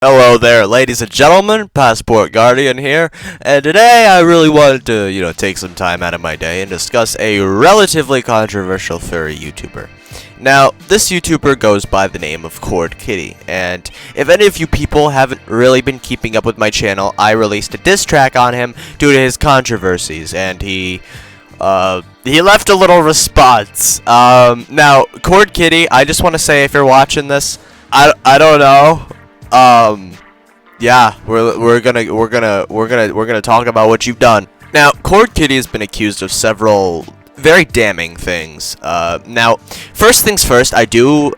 Hello there, ladies and gentlemen, Passport Guardian here, and today I really wanted to, take some time out of my day and discuss a relatively controversial furry YouTuber. Now, this YouTuber goes by the name of Khord Kitty, and if any of you people haven't really been keeping up with my channel, I released a diss track on him due to his controversies, and he left a little response. Now, Khord Kitty, I just want to say if you're watching this, I don't know. Yeah, we're gonna talk about what you've done. Now, Khord Kitty has been accused of several very damning things. Now, first things first, I do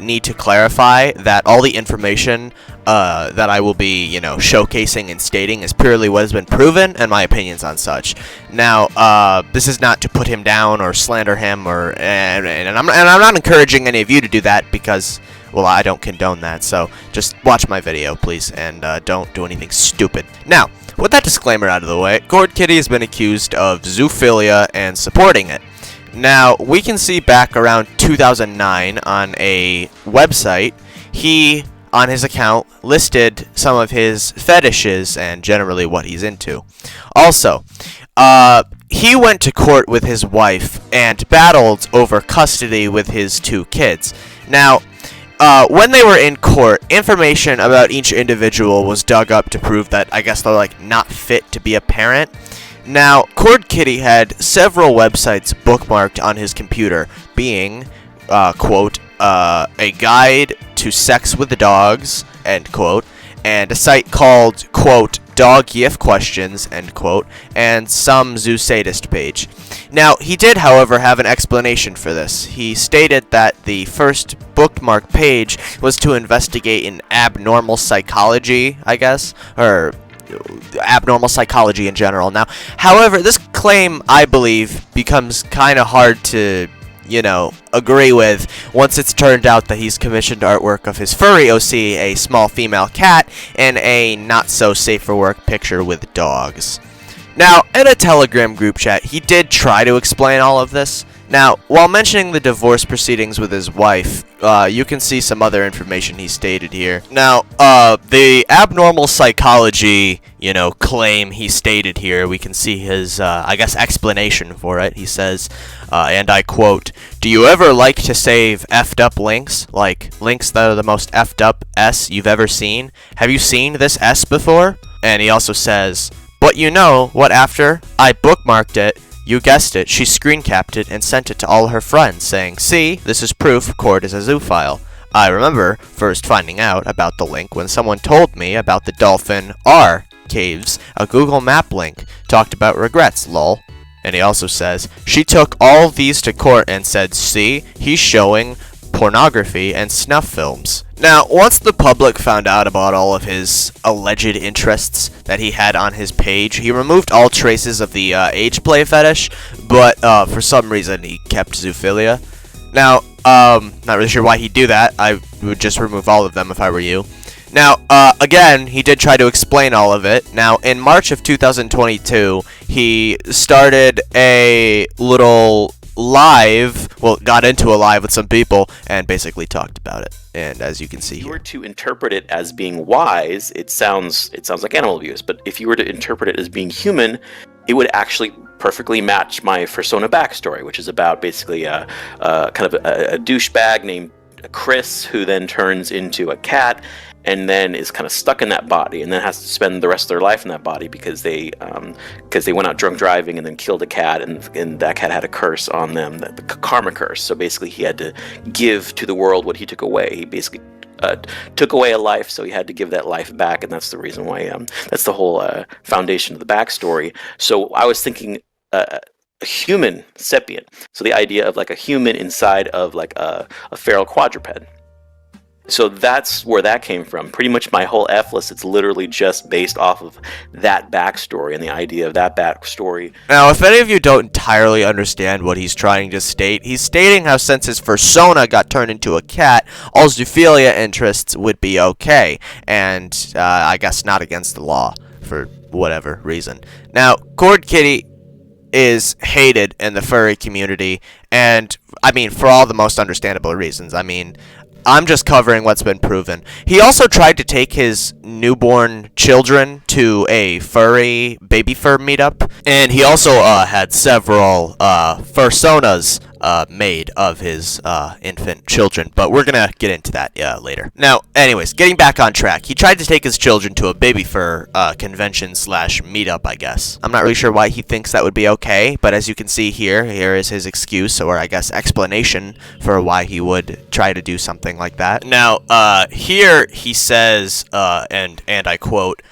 need to clarify that all the information that I will be, showcasing and stating is purely what has been proven and my opinions on such. Now, this is not to put him down or slander him, and I'm not encouraging any of you to do that because, well, I don't condone that, so just watch my video, please, and don't do anything stupid. Now, with that disclaimer out of the way, Khord Kitty has been accused of zoophilia and supporting it. Now, we can see back around 2009 on a website, he, on his account, listed some of his fetishes and generally what he's into. Also, he went to court with his wife and battled over custody with his two kids. Now, when they were in court, information about each individual was dug up to prove that, I guess, they're, not fit to be a parent. Now, Khord Kitty had several websites bookmarked on his computer, being, quote, a guide to sex with the dogs, end quote, and a site called, quote, dog gif questions, end quote, and some zoo sadist page. Now, he did, however, have an explanation for this. He stated that the first bookmark page was to investigate an abnormal psychology, I guess, or abnormal psychology in general. Now, however, this claim, I believe, becomes kind of hard to agree with once it's turned out that he's commissioned artwork of his furry OC, a small female cat, and a not-so-safe-for-work picture with dogs. Now, in a Telegram group chat, he did try to explain all of this. Now, while mentioning the divorce proceedings with his wife, you can see some other information he stated here. Now, the abnormal psychology, claim he stated here, we can see his, explanation for it. He says, and I quote, "Do you ever like to save effed up links? Like, links that are the most effed up S you've ever seen? Have you seen this S before?" And he also says, "But you know what after I bookmarked it, you guessed it, she screen capped it and sent it to all her friends, saying, 'See, this is proof Khord is a zoophile.' I remember first finding out about the link when someone told me about the Dolphin R caves, a Google map link, talked about regrets, lol." And he also says, "She took all these to court and said, 'See, he's showing pornography and snuff films.'" Now, once the public found out about all of his alleged interests that he had on his page, he removed all traces of the age play fetish, but for some reason he kept zoophilia. Now, not really sure why he'd do that. I would just remove all of them if I were you. Now, again, he did try to explain all of it. Now, in March of 2022, he started a little live, got into a live with some people and basically talked about it. And as you can see if you here, were to interpret it as being wise, it sounds like animal abuse. But if you were to interpret it as being human, it would actually perfectly match my Persona backstory, which is about basically a kind of a douchebag named Chris who then turns into a cat and then is kind of stuck in that body and then has to spend the rest of their life in that body because they went out drunk driving and then killed a cat, and that cat had a curse on them, the karma curse. So basically he had to give to the world what he took away. He basically took away a life, so he had to give that life back, and that's the reason why that's the whole foundation of the backstory. So I was thinking a human sapient, so the idea of like a human inside of like a feral quadruped. So that's where that came from. Pretty much my whole F list, it's literally just based off of that backstory and the idea of that backstory. Now, if any of you don't entirely understand what he's trying to state, he's stating how since his persona got turned into a cat, all zoophilia interests would be okay, and I guess not against the law for whatever reason. Now, Khord Kitty is hated in the furry community, and I mean, for all the most understandable reasons. I mean, I'm just covering what's been proven. He also tried to take his newborn children to a baby fur meetup, and he also had several fursonas made of his infant children, but we're gonna get into that later. Now, anyways, getting back on track, he tried to take his children to a baby fur convention slash meetup, I guess. I'm not really sure why he thinks that would be okay, but as you can see here is his excuse, or I guess explanation for why he would try to do something like that. Now, here he says, and I quote,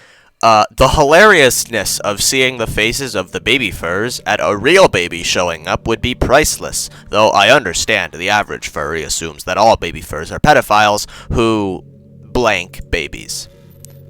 the hilariousness of seeing the faces of the baby furs at a real baby showing up would be priceless, though I understand the average furry assumes that all baby furs are pedophiles who blank babies.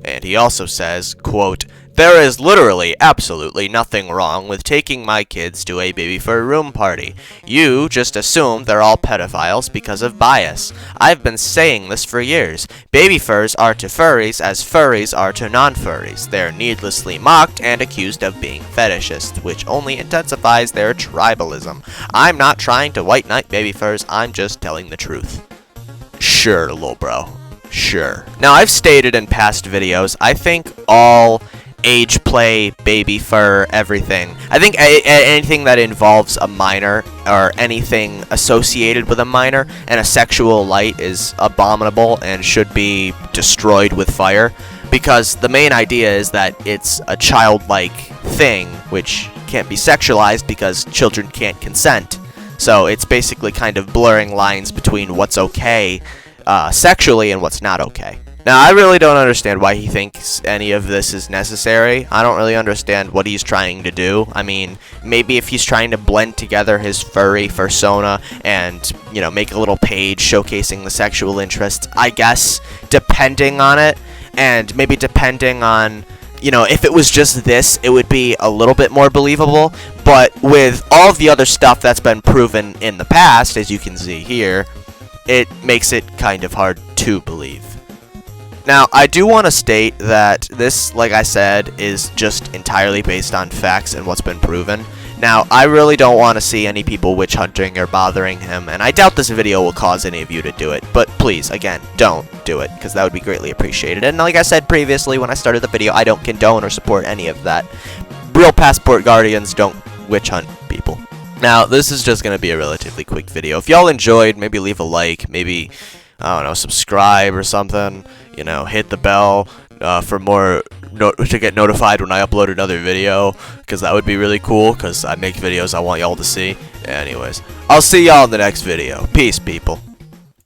And he also says, quote, there is literally absolutely nothing wrong with taking my kids to a baby fur room party. You just assume they're all pedophiles because of bias. I've been saying this for years. Baby furs are to furries as furries are to non-furries. They're needlessly mocked and accused of being fetishist, which only intensifies their tribalism. I'm not trying to white knight baby furs, I'm just telling the truth. Sure, lil bro. Sure. Now, I've stated in past videos, I think all age play, baby fur, everything. I think anything that involves a minor or anything associated with a minor and a sexual light is abominable and should be destroyed with fire, because the main idea is that it's a childlike thing which can't be sexualized because children can't consent. So it's basically kind of blurring lines between what's okay sexually and what's not okay. Now, I really don't understand why he thinks any of this is necessary. I don't really understand what he's trying to do. I mean, maybe if he's trying to blend together his furry fursona and, you know, make a little page showcasing the sexual interests, I guess, depending on it, and maybe depending on, you know, if it was just this, it would be a little bit more believable, but with all of the other stuff that's been proven in the past, as you can see here, it makes it kind of hard to believe. Now, I do want to state that this, like I said, is just entirely based on facts and what's been proven. Now, I really don't want to see any people witch hunting or bothering him, and I doubt this video will cause any of you to do it, but please, again, don't do it, because that would be greatly appreciated. And like I said previously when I started the video, I don't condone or support any of that. Real passport guardians don't witch hunt people. Now, this is just going to be a relatively quick video. If y'all enjoyed, maybe leave a like, maybe, I don't know, subscribe or something. You know, hit the bell for more to get notified when I upload another video, because that would be really cool, because I make videos I want y'all to see. Anyways, I'll see y'all in the next video. Peace, people.